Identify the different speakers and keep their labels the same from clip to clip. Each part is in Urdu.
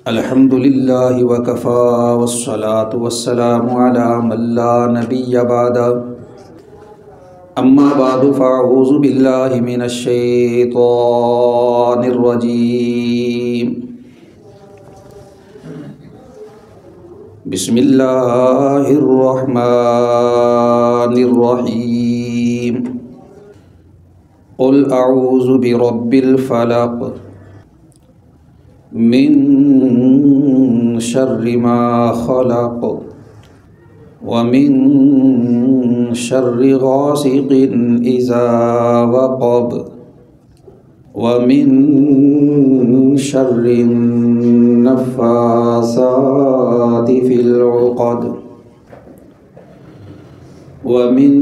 Speaker 1: الحمد للہ وکفا والصلاة والسلام علی من لا نبی بعد اما بعد فاعوذ باللہ من الشیطان الرجیم بسم اللہ الرحمن الرحیم قل اعوذ برب الفلق من شر ما خلق ومن شر غاسق اذا وقب ومن شر النفاثات في العقد ومن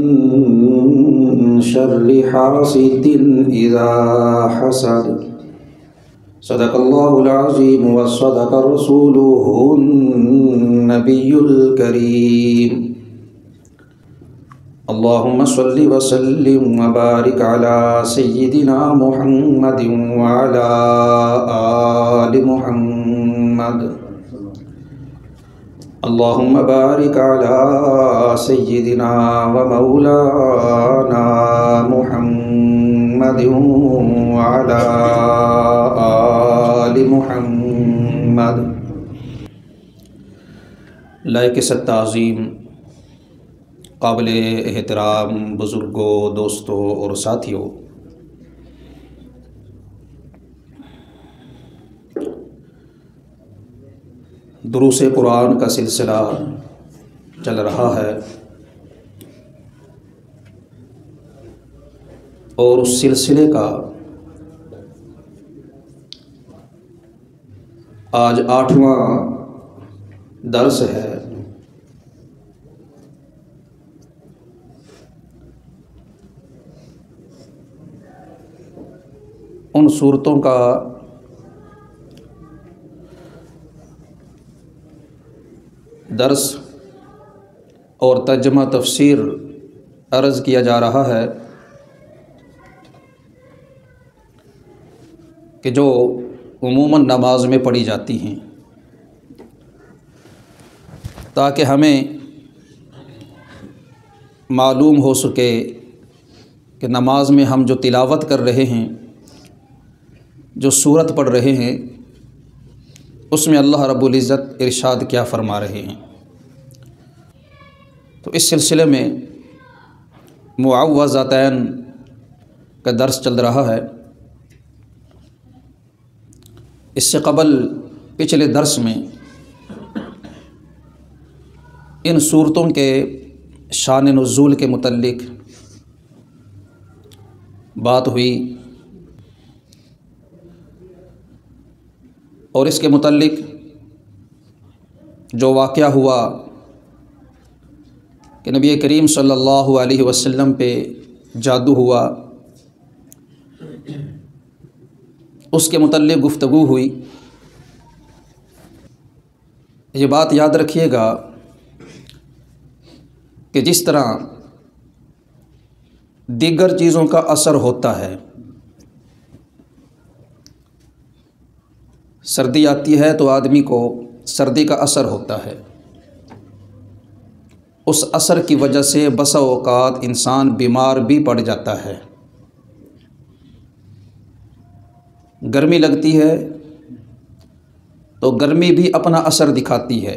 Speaker 1: شر حاسد اذا حسد صدق اللہ العظیم وصدق رسولہ النبی الکریم اللہم صل وسلم وبارک علی سیدنا محمد وعلی آل محمد اللہم بارک علی سیدنا ومولانا محمد وعلی آل محمد۔ لائق تعظیم قابل احترام بزرگوں، دوستوں اور ساتھیوں، دروس قرآن کا سلسلہ چل رہا ہے اور اس سلسلے کا آج 8واں درس ہے۔ ان صورتوں کا درس اور ترجمہ تفسیر عرض کیا جا رہا ہے کہ جو عموماً نماز میں پڑھی جاتی ہیں، تاکہ ہمیں معلوم ہو سکے کہ نماز میں ہم جو تلاوت کر رہے ہیں، جو سورت پڑھ رہے ہیں، اس میں اللہ رب العزت ارشاد کیا فرما رہے ہیں۔ تو اس سلسلے میں معوذتین کا درس چل رہا ہے۔ اس سے قبل پچھلے درس میں ان صورتوں کے شان نزول کے متعلق بات ہوئی اور اس کے متعلق جو واقعہ ہوا کہ نبی کریم صلی اللہ علیہ وسلم پہ جادو ہوا، اس کے متعلق گفتگو ہوئی۔ یہ بات یاد رکھیے گا کہ جس طرح دیگر چیزوں کا اثر ہوتا ہے، سردی آتی ہے تو آدمی کو سردی کا اثر ہوتا ہے، اس اثر کی وجہ سے بسا اوقات انسان بیمار بھی پڑ جاتا ہے۔ گرمی لگتی ہے تو گرمی بھی اپنا اثر دکھاتی ہے،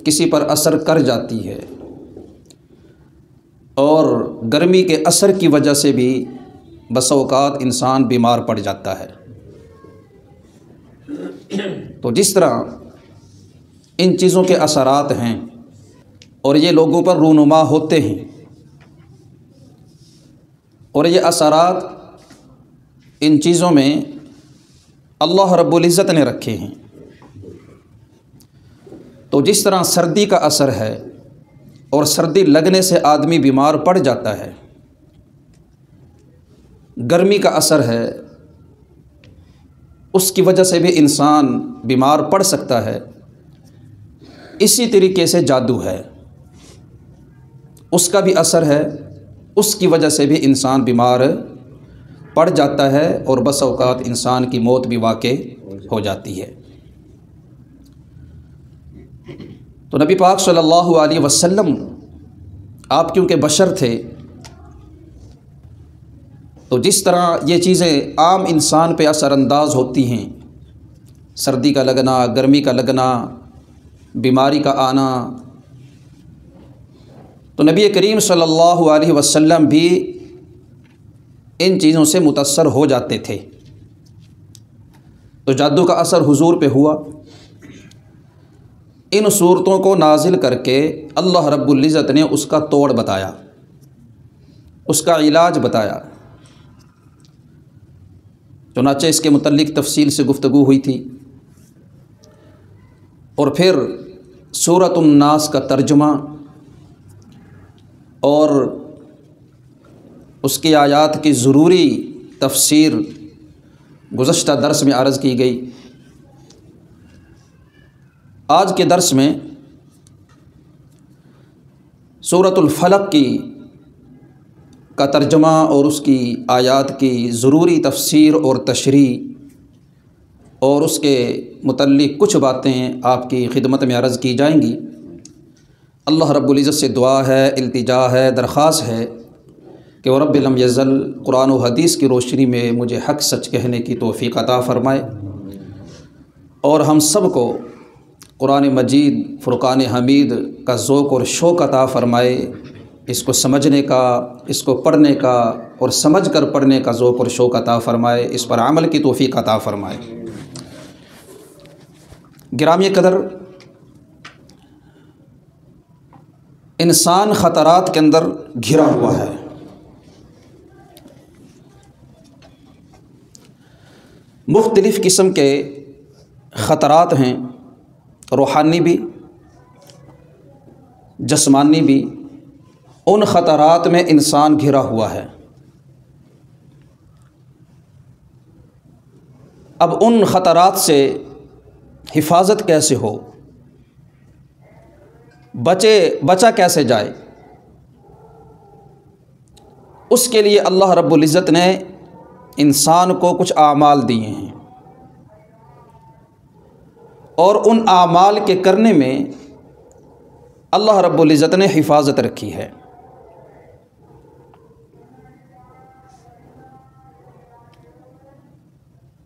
Speaker 1: کسی پر اثر کر جاتی ہے، اور گرمی کے اثر کی وجہ سے بھی بسا اوقات انسان بیمار پڑ جاتا ہے۔ تو جس طرح ان چیزوں کے اثرات ہیں اور یہ لوگوں پر رونما ہوتے ہیں، اور یہ اثرات ان چیزوں میں اللہ رب العزت نے رکھے ہیں، تو جس طرح سردی کا اثر ہے اور سردی لگنے سے آدمی بیمار پڑ جاتا ہے، گرمی کا اثر ہے اس کی وجہ سے بھی انسان بیمار پڑ سکتا ہے، اسی طریقے سے جادو ہے، اس کا بھی اثر ہے، اس کی وجہ سے بھی انسان بیمار پڑ جاتا ہے اور بس اوقات انسان کی موت بھی واقع ہو جاتی ہے۔ تو نبی پاک صلی اللہ علیہ وسلم آپ کیونکہ بشر تھے، تو جس طرح یہ چیزیں عام انسان پہ اثر انداز ہوتی ہیں، سردی کا لگنا، گرمی کا لگنا، بیماری کا آنا، تو نبی کریم صلی اللہ علیہ وسلم بھی ان چیزوں سے متاثر ہو جاتے تھے۔ تو جادو کا اثر حضور پہ ہوا، ان صورتوں کو نازل کر کے اللہ رب العزت نے اس کا توڑ بتایا، اس کا علاج بتایا۔ چنانچہ اس کے متعلق تفصیل سے گفتگو ہوئی تھی، اور پھر سورۃ الناس کا ترجمہ اور اس کی آیات کی ضروری تفسیر گزشتہ درس میں عرض کی گئی۔ آج کے درس میں سورۃ الفلق کا ترجمہ اور اس کی آیات کی ضروری تفسیر اور تشریح اور اس کے متعلق کچھ باتیں آپ کی خدمت میں عرض کی جائیں گی۔ اللہ رب العزت سے دعا ہے، التجا ہے، درخواست ہے کہ وہ رب لم یزل قرآن و حدیث کی روشنی میں مجھے حق سچ کہنے کی توفیق عطا فرمائے، اور ہم سب کو قرآن مجید فرقان حمید کا ذوق اور شوق عطا فرمائے، اس کو سمجھنے کا، اس کو پڑھنے کا اور سمجھ کر پڑھنے کا ذوق اور شوق عطا فرمائے، اس پر عمل کی توفیق عطا فرمائے۔ گرامی قدر، انسان خطرات کے اندر گھرا ہوا ہے۔ مختلف قسم کے خطرات ہیں، روحانی بھی، جسمانی بھی۔ ان خطرات میں انسان گھرا ہوا ہے۔ اب ان خطرات سے حفاظت کیسے ہو، بچا کیسے جائے، اس کے لیے اللہ رب العزت نے انسان کو کچھ اعمال دیے ہیں، اور ان اعمال کے کرنے میں اللہ رب العزت نے حفاظت رکھی ہے۔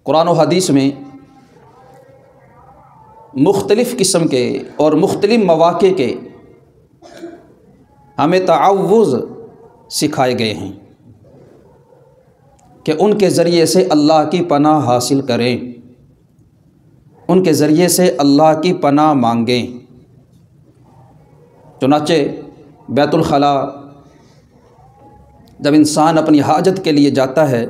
Speaker 1: قرآن و حدیث میں مختلف قسم کے اور مختلف مواقع کے ہمیں تعوذ سکھائے گئے ہیں کہ ان کے ذریعے سے اللہ کی پناہ حاصل کریں، ان کے ذریعے سے اللہ کی پناہ مانگیں۔ چنانچہ بیت الخلاء جب انسان اپنی حاجت کے لیے جاتا ہے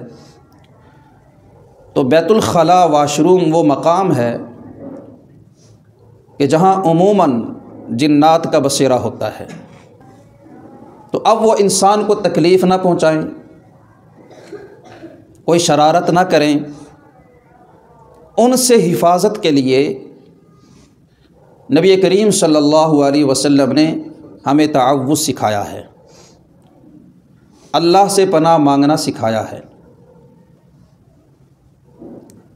Speaker 1: تو بیت الخلاء واش روم وہ مقام ہے کہ جہاں عموماً جنات کا بسیرا ہوتا ہے، تو اب وہ انسان کو تکلیف نہ پہنچائیں، کوئی شرارت نہ کریں، ان سے حفاظت کے لیے نبی کریم صلی اللہ علیہ وسلم نے ہمیں تعوذ سکھایا ہے، اللہ سے پناہ مانگنا سکھایا ہے۔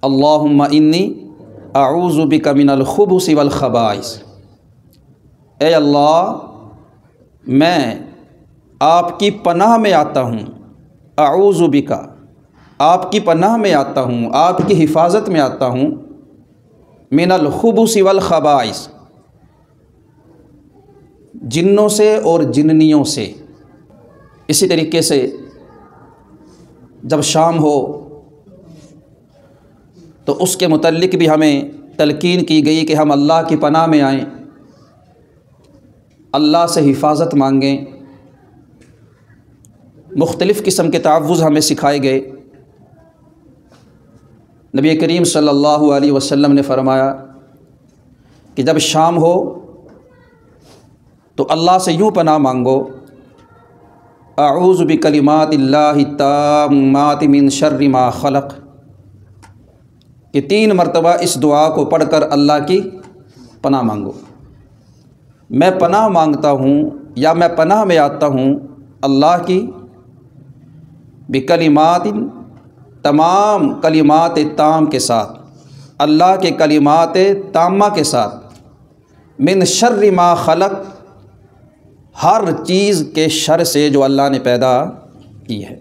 Speaker 1: اللہم انی اعوذ بک من الخبث والخبائث، اے اللہ میں آپ کی پناہ میں آتا ہوں، اعوذ بک، آپ کی پناہ میں آتا ہوں، آپ کی حفاظت میں آتا ہوں، من الخبث والخبائث، جنوں سے اور جننیوں سے۔ اسی طریقے سے جب شام ہو تو اس کے متعلق بھی ہمیں تلقین کی گئی کہ ہم اللہ کی پناہ میں آئیں، اللہ سے حفاظت مانگیں۔ مختلف قسم کے تعوذ ہمیں سکھائے گئے۔ نبی کریم صلی اللہ علیہ وسلم نے فرمایا کہ جب شام ہو تو اللہ سے یوں پناہ مانگو، اعوذ بکلمات اللہ التامات من شر ما خلق، کہ 3 مرتبہ اس دعا کو پڑھ کر اللہ کی پناہ مانگو۔ میں پناہ مانگتا ہوں یا میں پناہ میں آتا ہوں اللہ کی، بکلمات تمام کلمات تام کے ساتھ، اللہ کے کلمات تامہ کے ساتھ، من شر ما خلق، ہر چیز کے شر سے جو اللہ نے پیدا کی ہے۔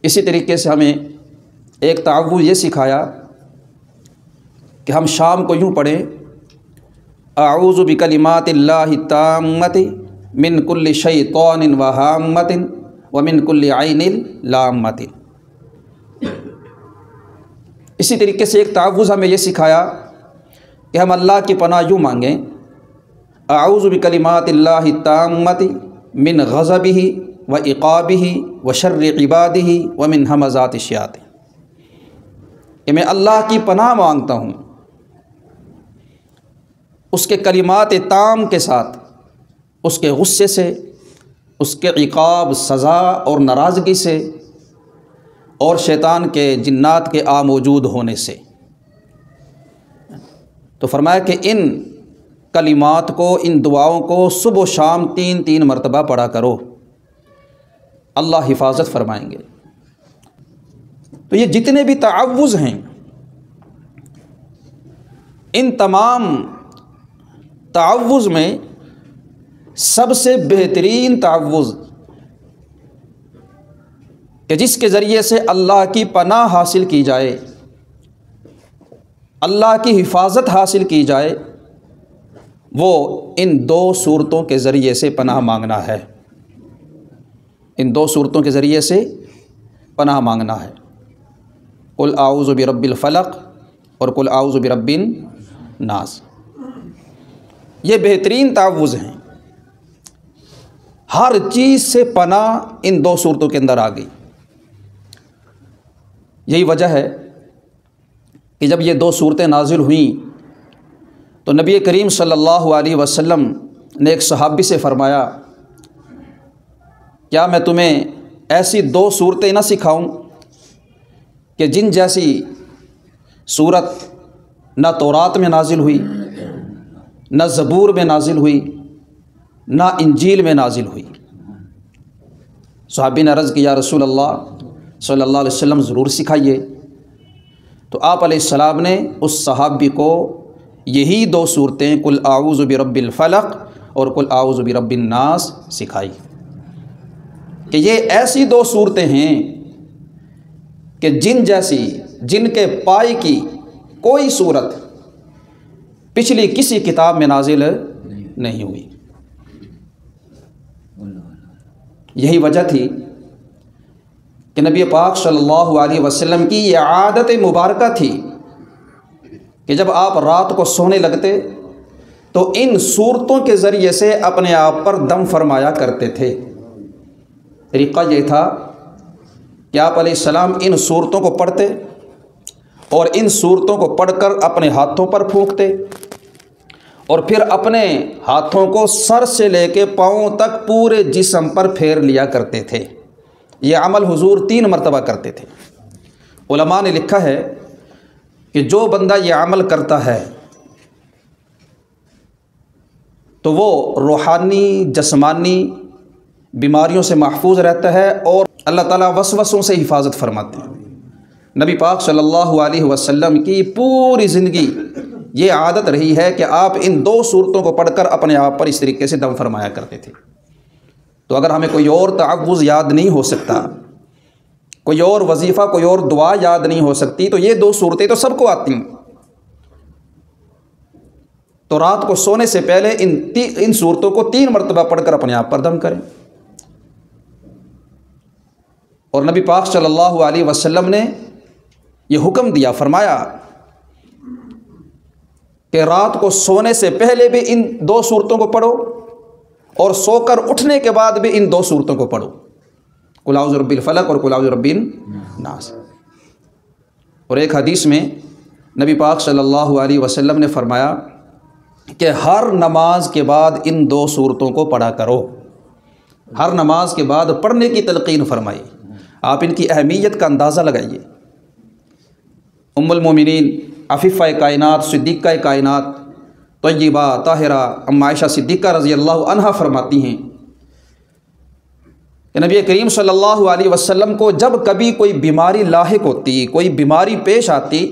Speaker 1: اسی طریقے سے ہمیں ایک تعوذ یہ سکھایا کہ ہم شام کو یوں پڑھیں، اعوذ بکلمات اللہ التامۃ من کل شیطان وہامۃ ومن کل عین لامۃ۔ اسی طریقے سے ایک تعوذ ہمیں یہ سکھایا کہ ہم اللہ کی پناہ یوں مانگیں، اعوذ بکلمات اللہ التامۃ من غضبہ و عقابہ و شر عبادہ ومن ہمزات الشیاطین، کہ میں اللہ کی پناہ مانگتا ہوں اس کے کلمات تام کے ساتھ، اس کے غصے سے، اس کے عقاب سزا اور ناراضگی سے، اور شیطان کے جنات کے موجود ہونے سے۔ تو فرمایا کہ ان کلمات کو، ان دعاؤں کو صبح و شام 3 مرتبہ پڑھا کرو، اللہ حفاظت فرمائیں گے۔ تو یہ جتنے بھی تعوذ ہیں، ان تمام تعوذ میں سب سے بہترین تعوذ کہ جس کے ذریعے سے اللہ کی پناہ حاصل کی جائے، اللہ کی حفاظت حاصل کی جائے، وہ ان 2 صورتوں کے ذریعے سے پناہ مانگنا ہے۔ ان 2 صورتوں کے ذریعے سے پناہ مانگنا ہے، قل اعوذ برب الفلق اور قل اعوذ برب الناس۔ یہ بہترین تعوذ ہیں، ہر چیز سے پناہ ان 2 صورتوں کے اندر آ گئی۔ یہی وجہ ہے کہ جب یہ 2 صورتیں نازل ہوئیں تو نبی کریم صلی اللہ علیہ وسلم نے ایک صحابی سے فرمایا، کیا میں تمہیں ایسی 2 صورتیں نہ سکھاؤں کہ جن جیسی صورت نہ تورات میں نازل ہوئی، نہ زبور میں نازل ہوئی، نہ انجیل میں نازل ہوئی۔ صحابی نے عرض کی، یا رسول اللہ صلی اللہ علیہ وسلم ضرور سکھائیے۔ تو آپ علیہ السلام نے اس صحابی کو یہی 2 صورتیں، قل اعوذ برب الفلق اور قل اعوذ برب الناس سکھائی، کہ یہ ایسی 2 صورتیں ہیں کہ جن کے پائے کی کوئی صورت پچھلی کسی کتاب میں نازل نہیں ہوئی۔ یہی وجہ تھی کہ نبی پاک صلی اللہ علیہ وسلم کی یہ عادت مبارکہ تھی کہ جب آپ رات کو سونے لگتے تو ان صورتوں کے ذریعے سے اپنے آپ پر دم فرمایا کرتے تھے۔ طریقہ یہ تھا کہ آپ علیہ السلام ان صورتوں کو پڑھتے اور ان صورتوں کو پڑھ کر اپنے ہاتھوں پر پھونکتے، اور پھر اپنے ہاتھوں کو سر سے لے کے پاؤں تک پورے جسم پر پھیر لیا کرتے تھے۔ یہ عمل حضور 3 مرتبہ کرتے تھے۔ علماء نے لکھا ہے کہ جو بندہ یہ عمل کرتا ہے تو وہ روحانی جسمانی بیماریوں سے محفوظ رہتا ہے، اور اللہ تعالیٰ وسوسوں سے حفاظت فرماتے ہیں۔ نبی پاک صلی اللہ علیہ وسلم کی پوری زندگی یہ عادت رہی ہے کہ آپ ان 2 صورتوں کو پڑھ کر اپنے آپ پر اس طریقے سے دم فرمایا کرتے تھے۔ تو اگر ہمیں کوئی اور تعوذ یاد نہیں ہو سکتا، کوئی اور وظیفہ، کوئی اور دعا یاد نہیں ہو سکتی، تو یہ 2 صورتیں تو سب کو آتی ہیں۔ تو رات کو سونے سے پہلے ان صورتوں کو 3 مرتبہ پڑھ کر اپنے آپ پر دم کریں۔ اور نبی پاک صلی اللہ علیہ وسلم نے یہ حکم دیا، فرمایا کہ رات کو سونے سے پہلے بھی ان 2 صورتوں کو پڑھو، اور سو کر اٹھنے کے بعد بھی ان 2 صورتوں کو پڑھو، قل اعوذ برب الفلق اور قل اعوذ برب الناس۔ اور ایک حدیث میں نبی پاک صلی اللہ علیہ وسلم نے فرمایا کہ ہر نماز کے بعد ان 2 صورتوں کو پڑھا کرو، ہر نماز کے بعد پڑھنے کی تلقین فرمائی۔ آپ ان کی اہمیت کا اندازہ لگائیے۔ ام المومنین عفیفہ کائنات، صدیقہ کائنات، طیبہ طاہرہ ام عائشہ صدیقہ رضی اللہ عنہا فرماتی ہیں کہ نبی کریم صلی اللہ علیہ وسلم کو جب کبھی کوئی بیماری لاحق ہوتی، کوئی بیماری پیش آتی،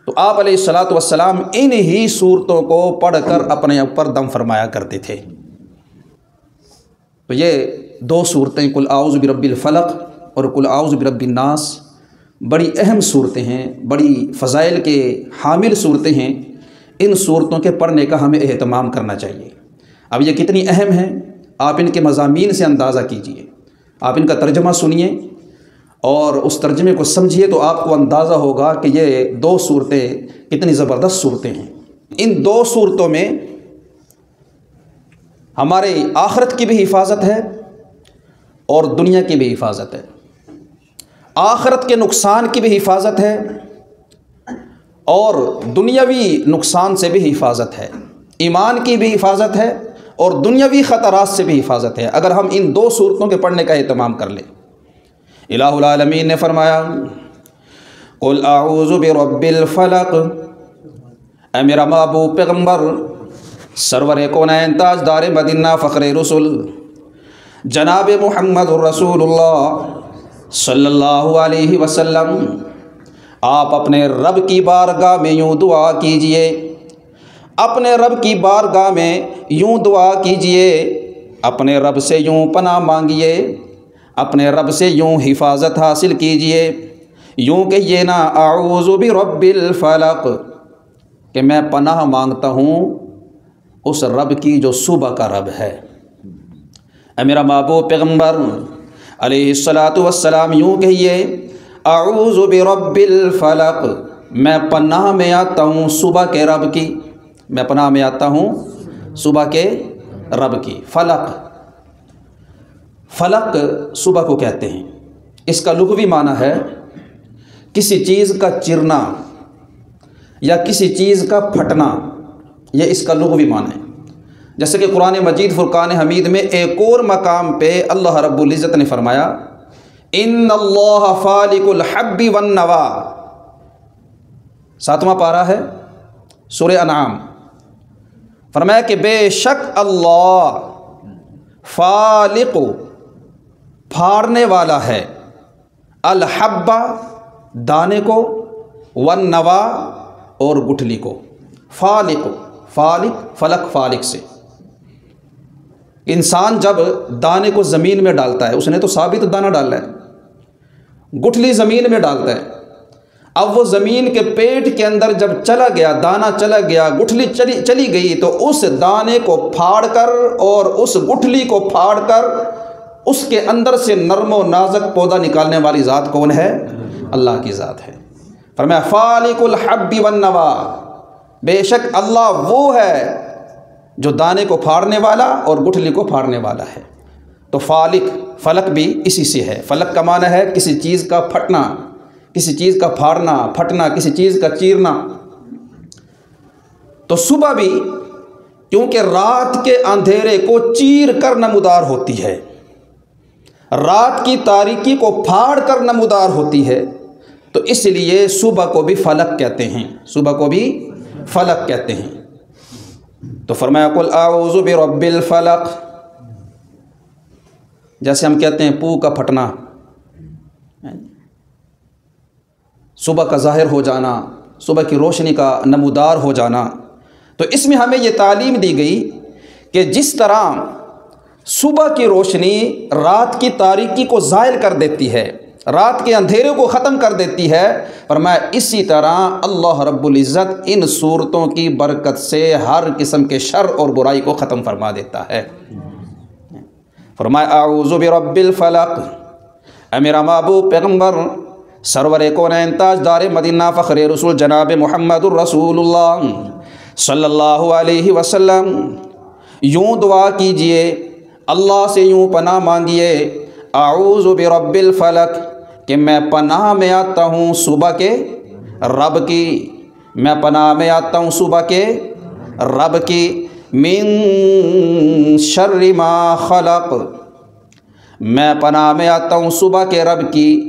Speaker 1: تو آپ علیہ الصلاۃ والسلام انہی صورتوں کو پڑھ کر اپنے اوپر دم فرمایا کرتے تھے۔ تو یہ دو صورتیں قل اعوذ برب الفلق اور قل اعوذ برب الناس بڑی اہم صورتیں ہیں، بڑی فضائل کے حامل صورتیں ہیں۔ ان صورتوں کے پڑھنے کا ہمیں اہتمام کرنا چاہیے۔ اب یہ کتنی اہم ہیں، آپ ان کے مضامین سے اندازہ کیجئے، آپ ان کا ترجمہ سنیے اور اس ترجمے کو سمجھیے تو آپ کو اندازہ ہوگا کہ یہ دو صورتیں کتنی زبردست صورتیں ہیں۔ ان دو صورتوں میں ہمارے آخرت کی بھی حفاظت ہے اور دنیا کی بھی حفاظت ہے۔ آخرت کے نقصان کی بھی حفاظت ہے اور دنیاوی نقصان سے بھی حفاظت ہے، ایمان کی بھی حفاظت ہے اور دنیاوی خطرات سے بھی حفاظت ہے، اگر ہم ان دو صورتوں کے پڑھنے کا اہتمام کر لیں۔ الہ العالمین نے فرمایا قل اعوذ برب الفلق، اے میرا محبوب پیغمبر سرور کونین تاجدار مدینہ فخر رسول جناب محمد الرسول اللہ صلی اللہ علیہ وسلم، آپ اپنے رب کی بارگاہ میں یوں دعا کیجئے، اپنے رب کی بارگاہ میں یوں دعا کیجئے، اپنے رب سے یوں پناہ مانگیے، اپنے رب سے یوں حفاظت حاصل کیجئے، یوں کہیے نا اعوذ برب الفلق کہ میں پناہ مانگتا ہوں اس رب کی جو صبح کا رب ہے۔ اے میرا محبوب پیغمبر علیہ الصلاۃ والسلام یوں کہیے اعوذ برب الفلق، میں پناہ میں آتا ہوں صبح کے رب کی، میں پناہ میں آتا ہوں صبح کے رب کی۔ فلق، فلق صبح کو کہتے ہیں، اس کا لغوی معنی ہے کسی چیز کا چرنا یا کسی چیز کا پھٹنا، یہ اس کا لغوی معنی ہے۔ جیسے کہ قرآن مجید فرقان حمید میں ایک اور مقام پہ اللہ رب العزت نے فرمایا ان اللہ فالق الحب والنوا، 7واں پارہ ہے سورہ انعام، فرمایا کہ بے شک اللہ فالق پھاڑنے والا ہے، الحب دانے کو، والنوا اور گٹھلی کو۔ فالق، فالق فلق فالق سے، انسان جب دانے کو زمین میں ڈالتا ہے، اس نے تو ثابت دانہ ڈالا ہے، گٹھلی زمین میں ڈالتا ہے، اب وہ زمین کے پیٹ کے اندر جب چلا گیا، دانہ چلا گیا، گٹھلی چلی گئی، تو اس دانے کو پھاڑ کر اور اس گٹھلی کو پھاڑ کر اس کے اندر سے نرم و نازک پودا نکالنے والی ذات کون ہے؟ اللہ کی ذات ہے۔ فرمایا فالق الحب والنوا، بے شک اللہ وہ ہے جو دانے کو پھاڑنے والا اور گٹھلی کو پھاڑنے والا ہے۔ تو فالق، فلق بھی اسی سے ہے۔ فلق کا معنی ہے کسی چیز کا پھٹنا، کسی چیز کا پھاڑنا، پھٹنا، کسی چیز کا چیرنا۔ تو صبح بھی کیونکہ رات کے اندھیرے کو چیر کر نمودار ہوتی ہے، رات کی تاریکی کو پھاڑ کر نمودار ہوتی ہے، تو اس لیے صبح کو بھی فلق کہتے ہیں، صبح کو بھی فلق کہتے ہیں۔ تو فرمایا قل اعوذ برب الفلق، جیسے ہم کہتے ہیں پو کا پھٹنا، صبح کا ظاہر ہو جانا، صبح کی روشنی کا نمودار ہو جانا۔ تو اس میں ہمیں یہ تعلیم دی گئی کہ جس طرح صبح کی روشنی رات کی تاریکی کو زائل کر دیتی ہے، رات کے اندھیرے کو ختم کر دیتی ہے، فرمایا اسی طرح اللہ رب العزت ان صورتوں کی برکت سے ہر قسم کے شر اور برائی کو ختم فرما دیتا ہے۔ فرمایا اعوذ برب الفلق، اے میرا محبوب پیغمبر سرور کونین تاجدار مدینہ فخر رسول جناب محمد الرسول اللہ صلی اللہ علیہ وسلم یوں دعا کیجئے، اللہ سے یوں پناہ مانگیے، اعوذ برب الفلق کہ میں پناہ میں آتا ہوں صبح کے رب کی، میں پناہ میں آتا ہوں صبح کے رب کی، من شر ما خلق، میں پناہ میں آتا ہوں صبح کے رب کی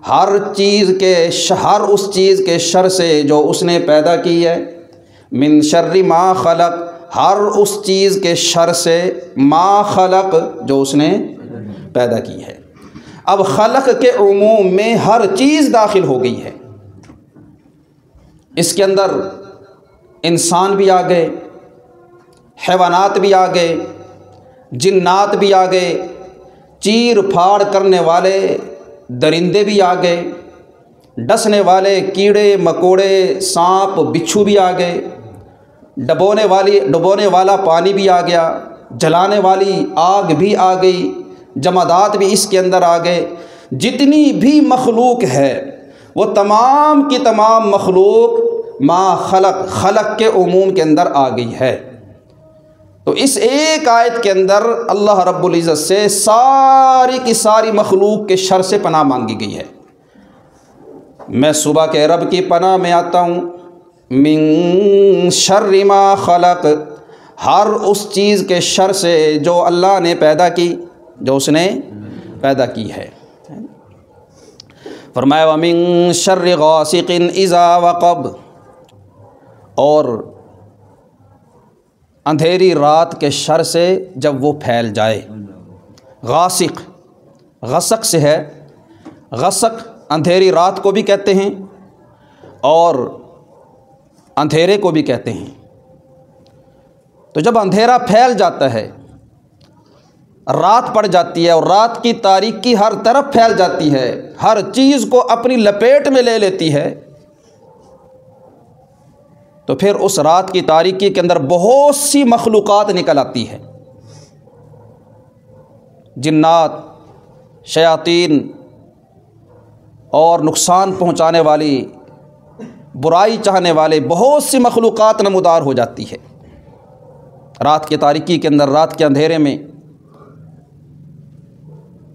Speaker 1: ہر اس چیز کے شر سے جو اس نے پیدا کی ہے، من شر ما خلق ہر اس چیز کے شر سے، ما خلق جو اس نے پیدا کی ہے۔ اب خلق کے عموم میں ہر چیز داخل ہو گئی ہے، اس کے اندر انسان بھی آ گئے، حیوانات بھی آ گئے، جنات بھی آ گئے، چیر پھاڑ کرنے والے درندے بھی آ گئے، ڈسنے والے کیڑے مکوڑے سانپ بچھو بھی آ گئے، ڈبونے والا پانی بھی آ گیا، جلانے والی آگ بھی آ گئی، جمادات بھی اس کے اندر آ گئے۔ جتنی بھی مخلوق ہے وہ تمام کی تمام مخلوق ما خلق کے عموم کے اندر آ گئی ہے۔ تو اس ایک آیت کے اندر اللہ رب العزت سے ساری کی ساری مخلوق کے شر سے پناہ مانگی گئی ہے۔ میں صبح کے رب کی پناہ میں آتا ہوں، من شر ما خلق، ہر اس چیز کے شر سے جو اللہ نے پیدا کی، جو اس نے پیدا کی ہے۔ فرمایا وَمِن شَرِّ غَاسِقٍ إِذَا وَقَبَ، اور اندھیری رات کے شر سے جب وہ پھیل جائے۔ غاسق غسق سے ہے، غسق اندھیری رات کو بھی کہتے ہیں اور اندھیرے کو بھی کہتے ہیں۔ تو جب اندھیرا پھیل جاتا ہے، رات پڑ جاتی ہے اور رات کی تاریکی ہر طرف پھیل جاتی ہے، ہر چیز کو اپنی لپیٹ میں لے لیتی ہے، تو پھر اس رات کی تاریکی کے اندر بہت سی مخلوقات نکل آتی ہے، جنات، شیاطین اور نقصان پہنچانے والی، برائی چاہنے والے بہت سی مخلوقات نمودار ہو جاتی ہے رات کی تاریکی کے اندر، رات کے اندھیرے میں۔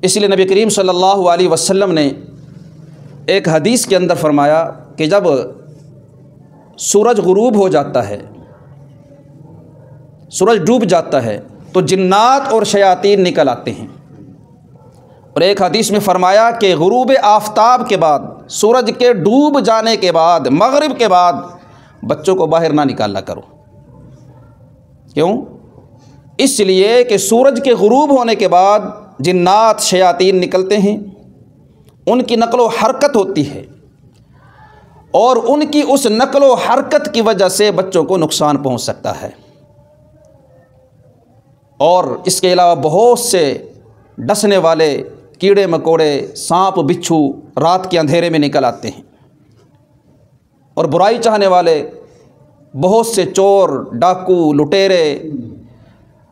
Speaker 1: اس لیے نبی کریم صلی اللہ علیہ وسلم نے ایک حدیث کے اندر فرمایا کہ جب سورج غروب ہو جاتا ہے، سورج ڈوب جاتا ہے، تو جنات اور شیاطین نکل آتے ہیں۔ اور ایک حدیث میں فرمایا کہ غروب آفتاب کے بعد، سورج کے ڈوب جانے کے بعد، مغرب کے بعد بچوں کو باہر نہ نکالا کرو۔ کیوں؟ اس لیے کہ سورج کے غروب ہونے کے بعد جنات شیاطین نکلتے ہیں، ان کی نقل و حرکت ہوتی ہے، اور ان کی اس نقل و حرکت کی وجہ سے بچوں کو نقصان پہنچ سکتا ہے۔ اور اس کے علاوہ بہت سے ڈسنے والے کیڑے مکوڑے سانپ بچھو رات کے اندھیرے میں نکل آتے ہیں، اور برائی چاہنے والے بہت سے چور، ڈاکو، لٹیرے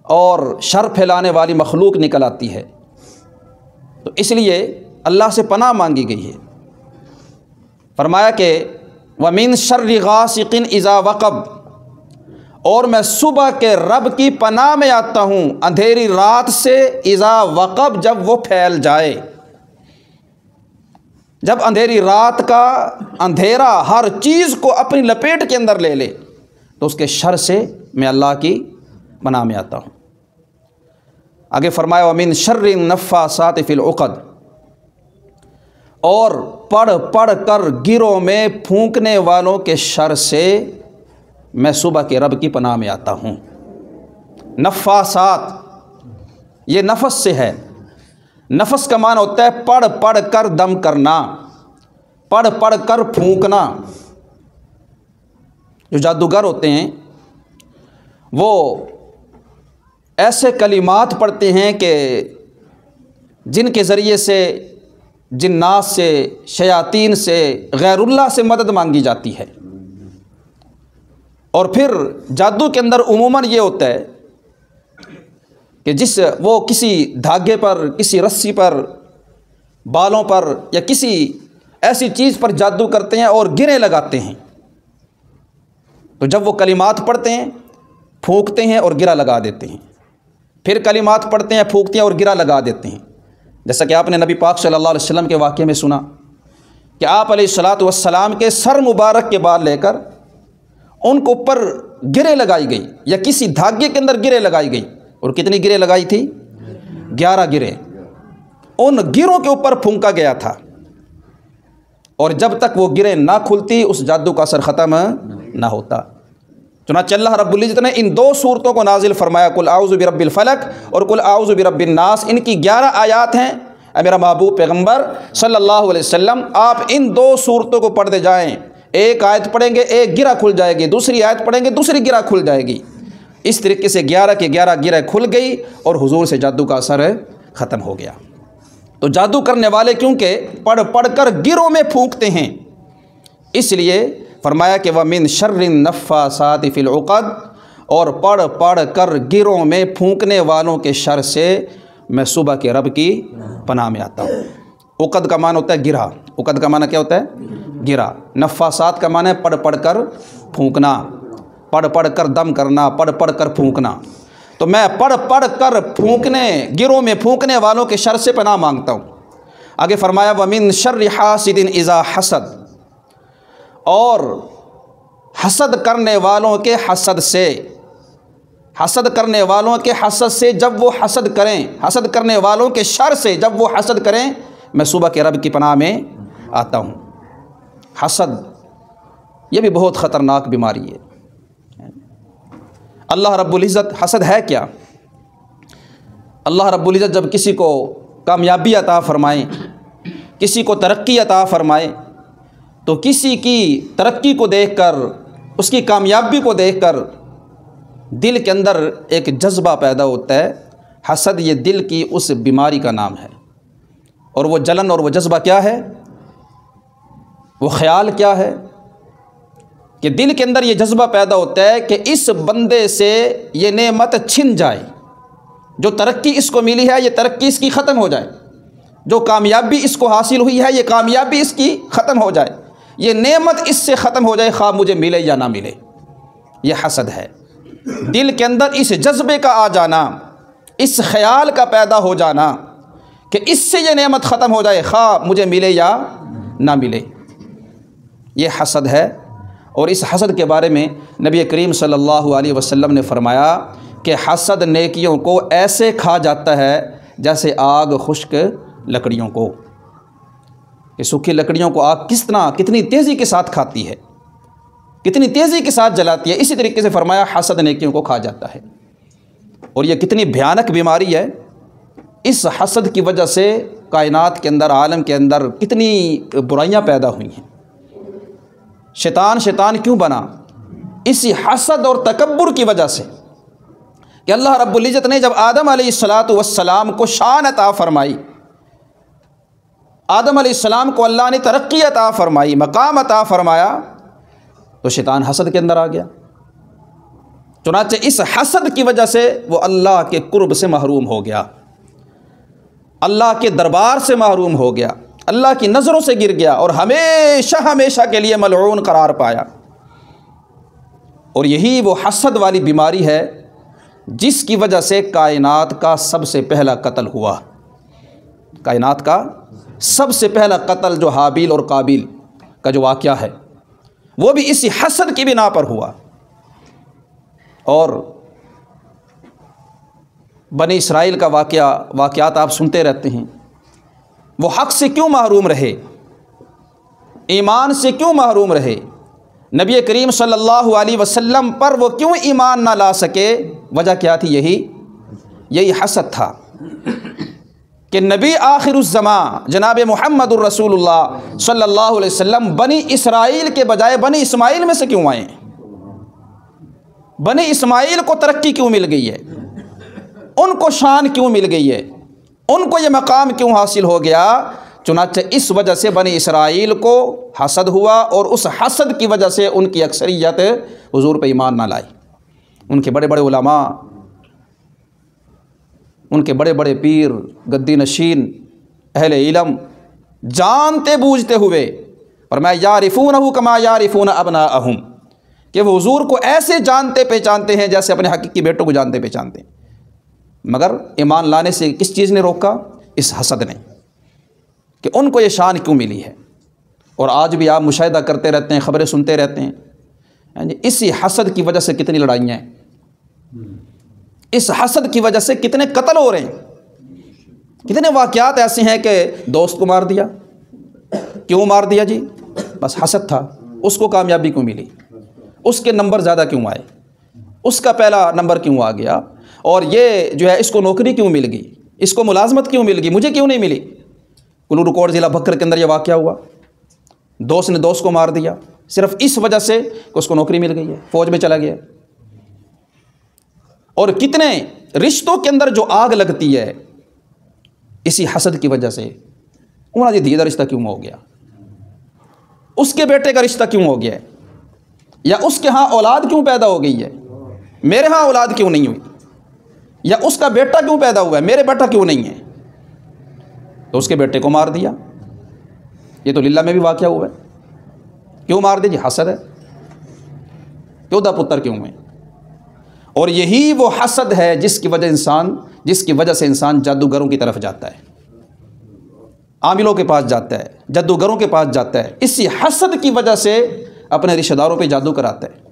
Speaker 1: اور شر پھیلانے والی مخلوق نکل آتی ہے۔ تو اس لیے اللہ سے پناہ مانگی گئی ہے۔ فرمایا کہ وَمِن شَرِّ غَاسِقٍ إِذَا وَقَبَ، اور میں صبح کے رب کی پناہ میں آتا ہوں اندھیری رات سے، اذا وقب، جب وہ پھیل جائے۔ جب اندھیری رات کا اندھیرا ہر چیز کو اپنی لپیٹ کے اندر لے لے، تو اس کے شر سے میں اللہ کی پناہ میں آتا ہوں۔ آگے فرمایا وَمِن شَرِّ النَّفَّاثَاتِ فِي الْعُقَدِ، اور پڑھ پڑھ کر گروں میں پھونکنے والوں کے شر سے میں صبح کے رب کی پناہ میں آتا ہوں۔ نفاسات، یہ نفس سے ہے۔ نفس کا معنی ہوتا ہے پڑھ پڑھ کر دم کرنا، پڑھ پڑھ کر پھونکنا۔ جو جادوگر ہوتے ہیں وہ ایسے کلمات پڑھتے ہیں کہ جن کے ذریعے سے جنات سے، شیاطین سے، غیر اللہ سے مدد مانگی جاتی ہے۔ اور پھر جادو کے اندر عموماً یہ ہوتا ہے کہ وہ کسی دھاگے پر، کسی رسی پر، بالوں پر یا کسی ایسی چیز پر جادو کرتے ہیں اور گریں لگاتے ہیں۔ تو جب وہ کلمات پڑھتے ہیں، پھونکتے ہیں اور گرہ لگا دیتے ہیں، پھر کلمات پڑھتے ہیں، پھونکتے ہیں اور گرہ لگا دیتے ہیں۔ جیسا کہ آپ نے نبی پاک صلی اللہ علیہ وسلم کے واقعے میں سنا کہ آپ علیہ الصلاۃ والسلام کے سر مبارک کے بال لے کر ان کو اوپر گرے لگائی گئی، یا کسی دھاگے کے اندر گرے لگائی گئی، اور کتنی گرے لگائی تھی؟ 11 گرے۔ ان گروں کے اوپر پھونکا گیا تھا، اور جب تک وہ گریں نہ کھلتی اس جادو کا اثر ختم نہ ہوتا۔ چنانچہ اللہ رب العزت نے ان 2 صورتوں کو نازل فرمایا، قل اعوذ برب الفلق اور قل اعوذ برب الناس۔ ان کی 11 آیات ہیں۔ اے میرا محبوب پیغمبر صلی اللہ علیہ وسلم، آپ ان 2 صورتوں کو پڑھتے جائیں۔ ایک آیت پڑھیں گے ایک گرہ کھل جائے گی، دوسری آیت پڑھیں گے دوسری گرہ کھل جائے گی۔ اس طریقے سے 11 کے 11 گرہ کھل گئی اور حضور سے جادو کا اثر ختم ہو گیا۔ تو جادو کرنے والے کیونکہ پڑھ پڑھ کر گروں میں پھونکتے ہیں، اس لیے فرمایا کہ وَمِن شَرِّ النَّفَّاثَاتِ فِي الْعُقَدِ، اور پڑھ پڑھ کر گروں میں پھونکنے والوں کے شر سے میں صبح کے رب کی پناہ میں آتا ہوں۔ عقد کا معنی ہوتا ہے گرہ، عقد کا معنی کیا ہوتا ہے؟ گرہ۔ نفاسات کا معنی ہے پڑھ پڑھ کر پھونکنا، پڑھ پڑھ کر دم کرنا، پڑھ پڑھ کر پھونکنا۔ تو میں پڑھ پڑھ کر پھونکنے، گروں میں پھونکنے والوں کے شر سے پناہ مانگتا ہوں۔ آگے فرمایا وَمِن شَرِّ حَاسِدٍ إِذَا حَسَدَ، اور حسد کرنے والوں کے حسد سے، حسد کرنے والوں کے حسد سے جب وہ حسد کریں، حسد کرنے والوں کے شر سے جب وہ حسد کریں، میں صبح کے رب کی پناہ میں آتا ہوں۔ حسد یہ بھی بہت خطرناک بیماری ہے۔ اللہ رب العزت، حسد ہے کیا؟ اللہ رب العزت جب کسی کو کامیابی عطا فرمائیں، کسی کو ترقی عطا فرمائے، تو کسی کی ترقی کو دیکھ کر، اس کی کامیابی کو دیکھ کر دل کے اندر ایک جذبہ پیدا ہوتا ہے۔ حسد یہ دل کی اس بیماری کا نام ہے، اور وہ جلن اور وہ جذبہ کیا ہے، وہ خیال کیا ہے کہ دل کے اندر یہ جذبہ پیدا ہوتا ہے کہ اس بندے سے یہ نعمت چھن جائے، جو ترقی اس کو ملی ہے یہ ترقی اس کی ختم ہو جائے، جو کامیابی اس کو حاصل ہوئی ہے یہ کامیابی اس کی ختم ہو جائے، یہ نعمت اس سے ختم ہو جائے، خواہ مجھے ملے یا نہ ملے۔ یہ حسد ہے۔ دل کے اندر اس جذبے کا آ جانا، اس خیال کا پیدا ہو جانا کہ اس سے یہ نعمت ختم ہو جائے، خواہ مجھے ملے یا نہ ملے، یہ حسد ہے۔ اور اس حسد کے بارے میں نبی کریم صلی اللہ علیہ وسلم نے فرمایا کہ حسد نیکیوں کو ایسے کھا جاتا ہے جیسے آگ خشک لکڑیوں کو، کہ سوکھی لکڑیوں کو آگ کتنی تیزی کے ساتھ کھاتی ہے، کتنی تیزی کے ساتھ جلاتی ہے، اسی طریقے سے فرمایا حسد نیکیوں کو کھا جاتا ہے۔ اور یہ کتنی بھیانک بیماری ہے۔ اس حسد کی وجہ سے کائنات کے اندر، عالم کے اندر کتنی برائیاں پیدا ہوئی ہیں۔ شیطان کیوں بنا؟ اسی حسد اور تکبر کی وجہ سے، کہ اللہ رب العزت نے جب آدم علیہ السلام کو شان عطا فرمائی، آدم علیہ السلام کو اللہ نے ترقی عطا فرمائی، مقام عطا فرمایا، تو شیطان حسد کے اندر آ گیا۔ چنانچہ اس حسد کی وجہ سے وہ اللہ کے قرب سے محروم ہو گیا، اللہ کے دربار سے محروم ہو گیا، اللہ کی نظروں سے گر گیا، اور ہمیشہ کے لیے ملعون قرار پایا۔ اور یہی وہ حسد والی بیماری ہے جس کی وجہ سے کائنات کا سب سے پہلا قتل ہوا۔ کائنات کا سب سے پہلا قتل جو حابیل اور قابیل کا جو واقعہ ہے، وہ بھی اسی حسد کی بنا پر ہوا۔ اور بنی اسرائیل کا واقعات آپ سنتے رہتے ہیں، وہ حق سے کیوں محروم رہے، ایمان سے کیوں محروم رہے، نبی کریم صلی اللہ علیہ وسلم پر وہ کیوں ایمان نہ لا سکے؟ وجہ کیا تھی؟ یہی حسد تھا کہ نبی آخر الزمان جناب محمد الرسول اللہ صلی اللہ علیہ وسلم بنی اسرائیل کے بجائے بنی اسماعیل میں سے کیوں آئے ہیں؟ بنی اسماعیل کو ترقی کیوں مل گئی ہے؟ ان کو شان کیوں مل گئی ہے؟ ان کو یہ مقام کیوں حاصل ہو گیا؟ چنانچہ اس وجہ سے بنی اسرائیل کو حسد ہوا، اور اس حسد کی وجہ سے ان کی اکثریت حضور پہ ایمان نہ لائی۔ ان کے بڑے بڑے علماء، ان کے بڑے بڑے پیر، گدی نشین، اہل علم جانتے بوجھتے ہوئے، اور میں یعرفونہ کما یعرفون ابناءہم، کہ وہ حضور کو ایسے جانتے پہچانتے ہیں جیسے اپنے حقیقی بیٹوں کو جانتے پہچانتے ہیں، مگر ایمان لانے سے کس چیز نے روکا؟ اس حسد نے، کہ ان کو یہ شان کیوں ملی ہے۔ اور آج بھی آپ مشاہدہ کرتے رہتے ہیں، خبریں سنتے رہتے ہیں، اسی حسد کی وجہ سے کتنی لڑائیاں ہیں، اس حسد کی وجہ سے کتنے قتل ہو رہے ہیں، کتنے واقعات ایسے ہیں کہ دوست کو مار دیا۔ کیوں مار دیا جی؟ بس حسد تھا، اس کو کامیابی کیوں ملی، اس کے نمبر زیادہ کیوں آئے۔ اس کا پہلا نمبر کیوں آ گیا؟ اور یہ جو ہے اس کو نوکری کیوں مل گئی، اس کو ملازمت کیوں مل گئی، مجھے کیوں نہیں ملی؟ کلور کوٹ ضلع بھکر کے اندر یہ واقعہ ہوا، دوست نے دوست کو مار دیا، صرف اس وجہ سے کہ اس کو نوکری مل گئی ہے، فوج میں چلا گیا۔ اور کتنے رشتوں کے اندر جو آگ لگتی ہے اسی حسد کی وجہ سے۔ عمرہ جی دیدہ رشتہ کیوں ہو گیا؟ اس کے بیٹے کا رشتہ کیوں ہو گیا ہے؟ یا اس کے ہاں اولاد کیوں پیدا ہو گئی ہے، میرے ہاں اولاد کیوں نہیں ہوئی؟ یا اس کا بیٹا کیوں پیدا ہوا ہے، میرے بیٹا کیوں نہیں ہے؟ تو اس کے بیٹے کو مار دیا۔ یہ تو للہ میں بھی واقعہ ہوا ہے۔ کیوں مار دیا جی؟ حسد ہے۔ کیوں دا پتر کیوں ہوئے؟ اور یہی وہ حسد ہے جس کی وجہ سے انسان جادوگروں کی طرف جاتا ہے، عاملوں کے پاس جاتا ہے، جادوگروں کے پاس جاتا ہے، اسی حسد کی وجہ سے اپنے رشتہ داروں پہ جادو کراتا ہے،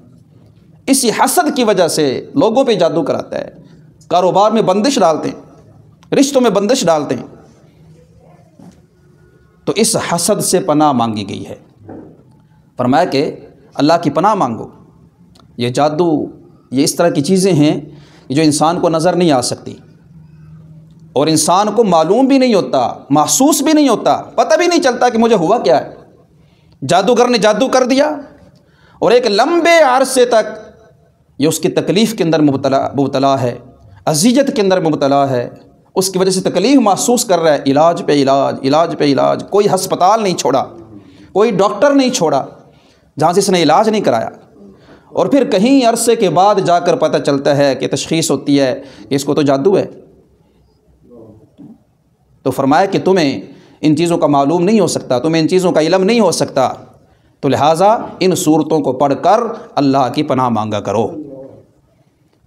Speaker 1: اسی حسد کی وجہ سے لوگوں پہ جادو کراتا ہے، کاروبار میں بندش ڈالتے ہیں، رشتوں میں بندش ڈالتے ہیں۔ تو اس حسد سے پناہ مانگی گئی ہے۔ فرمایا کہ اللہ کی پناہ مانگو۔ یہ جادو، یہ اس طرح کی چیزیں ہیں جو انسان کو نظر نہیں آ سکتی، اور انسان کو معلوم بھی نہیں ہوتا، محسوس بھی نہیں ہوتا، پتہ بھی نہیں چلتا کہ مجھے ہوا کیا ہے۔ جادوگر نے جادو کر دیا اور ایک لمبے عرصے تک یہ اس کی تکلیف کے اندر مبتلا ہے، اذیت کے اندر مبتلا ہے، اس کی وجہ سے تکلیف محسوس کر رہا ہے، علاج پہ علاج، علاج پہ علاج، کوئی ہسپتال نہیں چھوڑا، کوئی ڈاکٹر نہیں چھوڑا جہاں سے اس نے علاج نہیں کرایا، اور پھر کہیں عرصے کے بعد جا کر پتہ چلتا ہے کہ تشخیص ہوتی ہے کہ اس کو تو جادو ہے۔ تو فرمایا کہ تمہیں ان چیزوں کا معلوم نہیں ہو سکتا، تمہیں ان چیزوں کا علم نہیں ہو سکتا، تو لہٰذا ان صورتوں کو پڑھ کر اللہ کی پناہ مانگا کرو،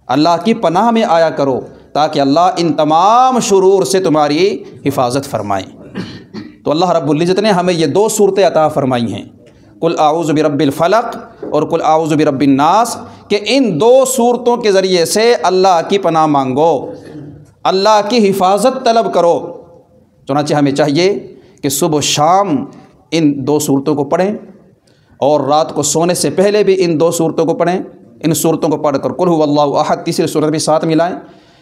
Speaker 1: اللہ کی پناہ میں آیا کرو، تاکہ اللہ ان تمام شرور سے تمہاری حفاظت فرمائے۔ تو اللہ رب العزت نے ہمیں یہ دو صورتیں عطا فرمائی ہیں، قل اعوذ برب الفلق اور قل اعوذ برب الناس، کہ ان دو صورتوں کے ذریعے سے اللہ کی پناہ مانگو، اللہ کی حفاظت طلب کرو۔ چنانچہ ہمیں چاہیے کہ صبح و شام ان دو صورتوں کو پڑھیں، اور رات کو سونے سے پہلے بھی ان دو صورتوں کو پڑھیں۔ ان صورتوں کو پڑھ کر قل هو اللہ احد تیسری صورت بھی ساتھ ملائیں،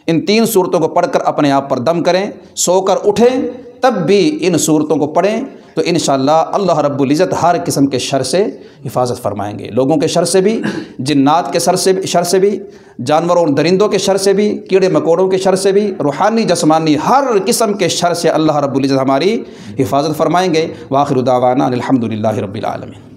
Speaker 1: ان تین صورتوں کو پڑھ کر اپنے آپ پر دم کریں، سو کر اٹھیں تب بھی ان صورتوں کو پڑھیں، تو انشاءاللہ اللہ رب العزت ہر قسم کے شر سے حفاظت فرمائیں گے، لوگوں کے شر سے بھی، جنات کے شر سے بھی، جانوروں اور درندوں کے شر سے بھی، کیڑے مکوڑوں کے شر سے بھی، روحانی جسمانی ہر قسم کے شر سے اللہ رب العزت ہماری حفاظت فرمائیں گے۔ وآخر دعوانا الحمدللہ رب العالمین۔